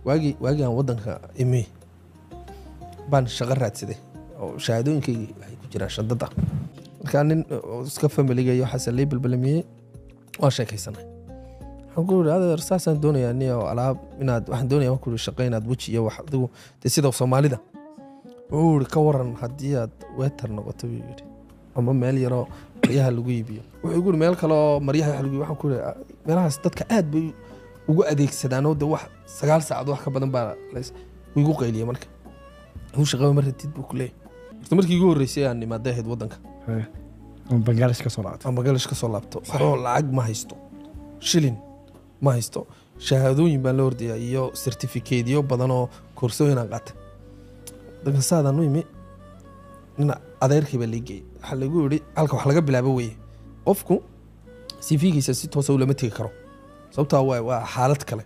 واجي aan wadanka imi baan shaqo raadsaday oo shahaadooyinkayga waxay ku jiraan shadada marka nin iska familiga iyo waxa salay balbalamiyay waa sheekaysanay waxaan ku yiraahdaa rasaasaan doonayaa niyo alaab inaad waxaan doonayaa ku shaqeynaad waji iyo wax adigu sida Soomaalida oo ka waran hadii aad waiter noqoto yiri ama meel yaro maryaha lagu iibiyo wuxuu yiri meel kale oo maryaha lagu waxaan ku yiraahdaa meelahaas dadka aad bay ugu adeegsadaan oo wax 9 saacadood wax ka badan baa ugu qayliyo marka uu shaqo maratid buu ku leeyahay markii ugu horeysay aan nimaadaheed wadanka Bangladesh ka soo laabto oo lacag ma haysto shilin ma haysto shahaadooyin baan la ordaya iyo certificate badan oo koorsooyin aan qaatay dadka saadaan u imi ina adeerkii baa ligay waxa lagu yiri halka wax laga bilaabo weeye qofku CV-giisa si toos ah lama tagi karo sababtoo waa xaalad kale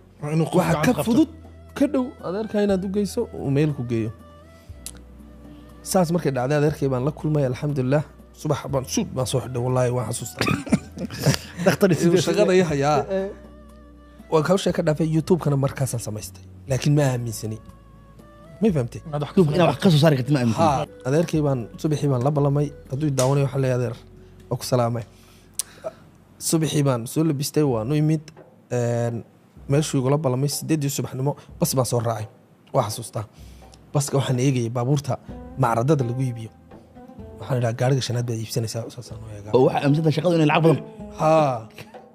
waxa ka fudud ka dhow adeerka inaad u geyso oo meel ku geeyo saas markay dhacday adeerkii baan la kulmay alxamdulillah subax baan suud baan soo xidhay wallahi waan xasuustaa dhakhtar shaqada yahay waa ka sheeka dhaafay YouTube kana markaas aan samaystay laakiin ma aaminsani ma fahamtay ina wax ka soo saari kartid ma aaminsan adeerkii baan subaxii baan la balamay haduu daawanay waxa la adeer oo ku salaamay subaxii baan soo labistay waan u imid meeshuu igu la balamay 8 subaxnimo bas baan soo raacay waa xasuustaa baska waxaan eegay baabuurta macradada lagu iibiyo waxaan ilaa gaariga shanaad baad iibsanaysaa usaasaan oo eega waxa amsada shaqada inay lacag badan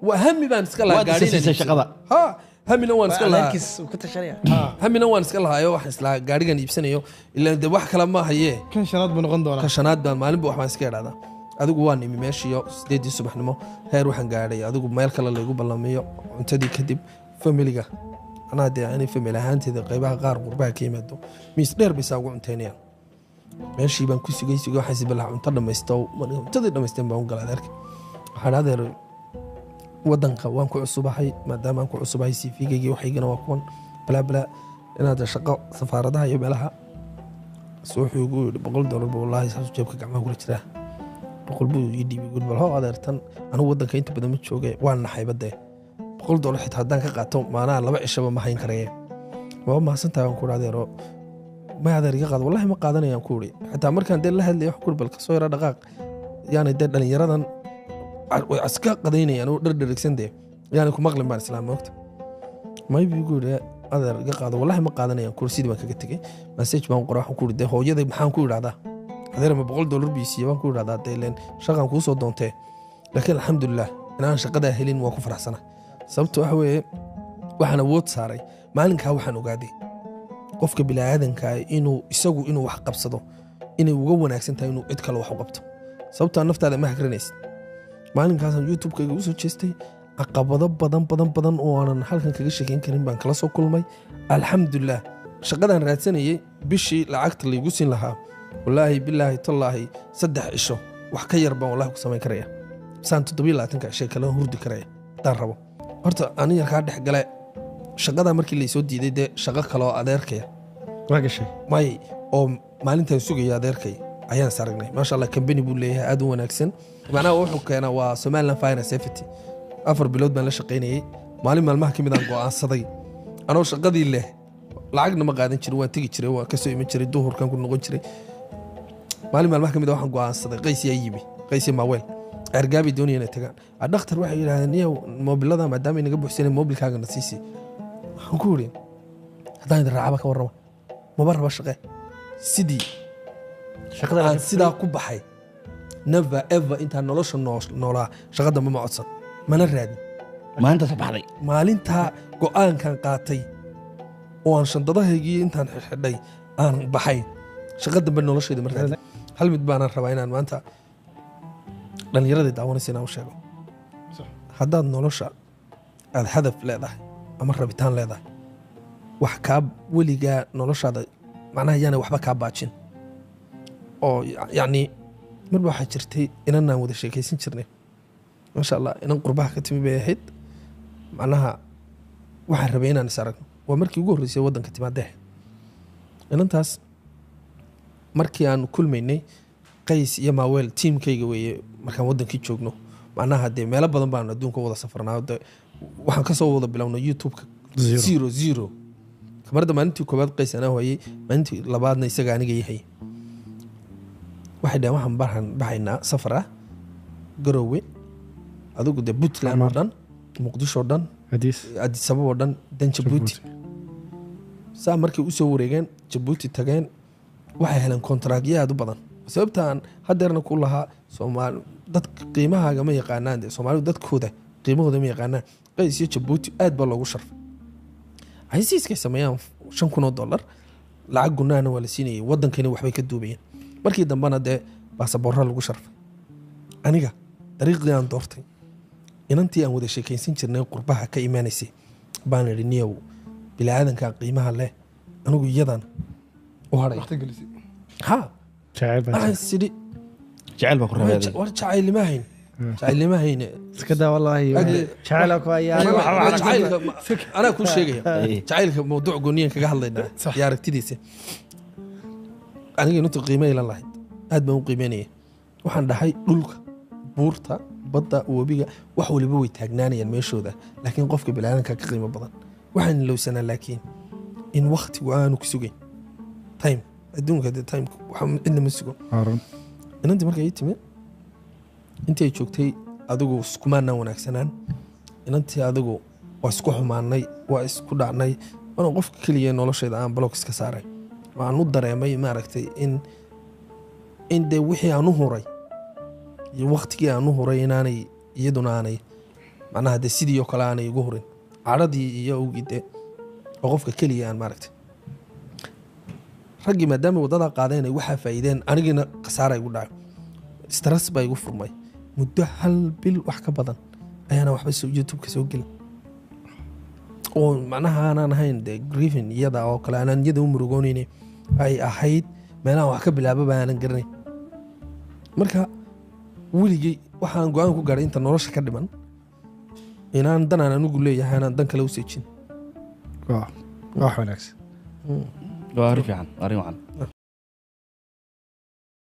وهمي بان اسكا لا غارينا ها همي نوان اسكا لا لكن كنت شريعه همي نوان اسكا لا ايو wax isla gaarigan iibsanayo ilaa de wax kala ma haye kan shanaad buu noqon doonaa kan shanaad baan maalin buu wax iska yiraahdaa adigu waan imi meeshiyo 8 subaxnimo heer waxaan gaaray adigu meel kale lagu ballamiyo cuntadii kadib familiga ana de ani family ahaanteeda qaybaha qaar qurbaha ka yimaado miis dheer bisa ugu cunteynayaan meeshii baan ku sugay waxaan si balaha cunto dhamaysto cuntadii dhamaysteen baan u galay adeerka waxaan adeer wadanka waan ku cusubahay maadaama aan ku cusubahay CV-gayga waxaygana waa kuwan bala inaad shaqo safaaradaha iyo meelaha soo xuugu $100 buu wallahi saas jeebka gacmaha kula jiraa $100 buu ii dhiibay gud bal hoo adeertan anigu wadanka inta badan ma joogay waan naxay badde $100 xitaa haddaan ka qaato maanaha 2 cishaba ma hayn karayeen waa maasantahay aan ku raadeero ma adeer iga qaad wallahi ma qaadanayaan ku uri xitaa markaan dee la hadlay wax kurbal ka soo yara dhaqaaq yaani dee dhalinyaradan way aska qadaynayaan oo dhardharigsande yaani ku maqlin baan islaam waqti ma iibigu adeer iga qaado wallahi ma qaadanayaan kursidii baan kaga tagay message baan qoray waxaan ku uri hooyaday maxaan ku yiraahdaa adeer ma $100 biisiyo baan ku yiraahdaa deeleen shaqan ku soo doontay laakiin alxamdulillah inaan shaqada helin waa ku faraxsana sababtoo ah waxaan awood saaray maalinka waxaan ogaaday qofka bilaadanka inuu isagu inuu wax qabsado inay uga wanaagsan tahay inuu cid kale wax u qabto sababtoo naftaada ma hakranaysid maalinkaas YouTube-kayga u soo jeestay caqabado badan oo aan halkan kaga sheekin karin baan kala soo kulmay alxamdulillah shaqadan raadsanayay bishii lacagta la igu siin lahaa wallahi billahi tallahi 3 cisho wax ka yar baan wallahi ku sameyn karaya saan 27 cisho kala hurdi karaya taan rabo horta aniga ka dhex galay shaqada markii la soo diiday de shaqo kale oo adeerkaya waa gashay may oo maalintan sugaya adeerkay ayaan saragnay ma sha Allah company buu leeyahay aad u wanaagsan macnaha wuxuu keenaa waa Somaliland Fire Safety 4 bilood baan la shaqeynayay maalmaha kamid aan go'aansaday anoo shaqadii leh lacagna ma qaadan jiray waan tagi jiray waa ka soo iman jiray duhurkan ku noqon jiray maalmaha kamid waxaan go'aansaday qaysi ayimi qaysi maaweel argaabi doonayna tagaan dhakhtar waxa yiraahdeen iyo mobilada maadaama inaga buuxsanay mobilkaaga nasiisi waxaan ku yiri hadaan raacaba ka warrama ma barba shaqe sidii shaqada sidaa ku baxay never ever inta nolosha noolaa shaqada ma codsan mana raadin maalinta sabaxday maalinta go'aankan qaatay oo aan shandadahaygii intaan xidhay aan baxay shaqada ba nolosheeda ma raadin hal mid baan rabaa inaan maanta dhalinyarada daawanaysa inaan u sheego haddaad nolosha aad hadaf leedahay ama rabitaan leedahay wax kaa weligaa noloshaada macnaha yaana waxba kaa baajin oo yacni marba waxaa jirtay inanaan wada sheekaysan jirnay maasha allah inan qurbaha ka timi bay ahayd macnaha waxaan rabay inaan is aragno waa markii ugu horreysay waddanka timaadee inantaas markii aan kulmaynay qays iyo maaweel tiimkayga weeye markaan waddankii joogno macnaha dee meelo badan baan adduunka wada safarnaa waxaan kasoo wada bilownay YouTube-ka 00 kamarada maalintii koobaad qays anaa hayay maalintii labaadna isaga aniga yahay waxay dhahan waxaan baxaynaa safar ah Garowe adigu de Puntland oo dhan Muqdisho oo dhan Addis Ababa oo dhan dan Djibouti saa markay u soo wareegeen Djibouti tageen waxay heleen kontraagyo aad u badan sababtaan hadeerna ku lahaa Soomaali dad qiimahaaga ma yaqaanaan Soomaalidu dadkooda qiimahooda ma yaqaanaan qays iyo Djibouti aad baa loogu sharfay haysiiska sameeyaan $5,000 lacag gunaana waa la siinayay wadankani waxbay ka duubayeen markii dambana de baasaboorra lagu sharfay aniga dariiqdii aan doortay inantii aan wada sheekaysan jirnay qurbaha ka imaanaysay baan idhi niyow bilaadanka qiimaha leh anigu iyadan u haray ha jacayl baa ku raadiyay war jacayl ma hayn iska daa wallahi jacayl ku ayaan ana ku sheegaya jacaylka mawduuc gooniyan kaga hadlaynaa ya aragtidiisa aniga inta qiimo ila lahayd aad baan u qiimeynayay waxaan dhahay dhulka buurta badda wabiga wax waliba way taagnaanayaan meeshooda laakiin qofka bilaadanka ka qiimo badan waxaan lowsanaa laakiin in waqtigu aanu ku sugayn time adduunka de time waxa cidna ma sugo inantii markay timid intii ay joogtay adigu iskumaanaan wanaagsanaan inantii adigu waa isku xumaanay waa isku dhacnay waana qofka keliya nolosheeda aan block iska saaray waan u dareemay maaragtay in de wixii aan u huray iyo waqtigii aan u huray inaanay iyaduna aanay macnaha de sidii oo kale aanay ugu hurin caradii iyo awgide oo qofka keliya aan maaragtay raggii maadaama wadada qaadeen ay waxaa faa'iideen anigina khasaara igu dhacay stress baa igu furmay muddo 1 bil wax ka badan ayaana waxba soo YouTube-ka soo gelin oo macnaha aanan ahayn de grieving iyada oo kale aanan iyada u murugoonaynin ay ahayd meelaha wax ka bilaaba baanan garanay marka weligay waxaan go'aan ku gaaray inta nolosha ka dhiman inaan danaan anigu leeyahay inaan dan kale u seejin wax wanaagsan waa arrin fiican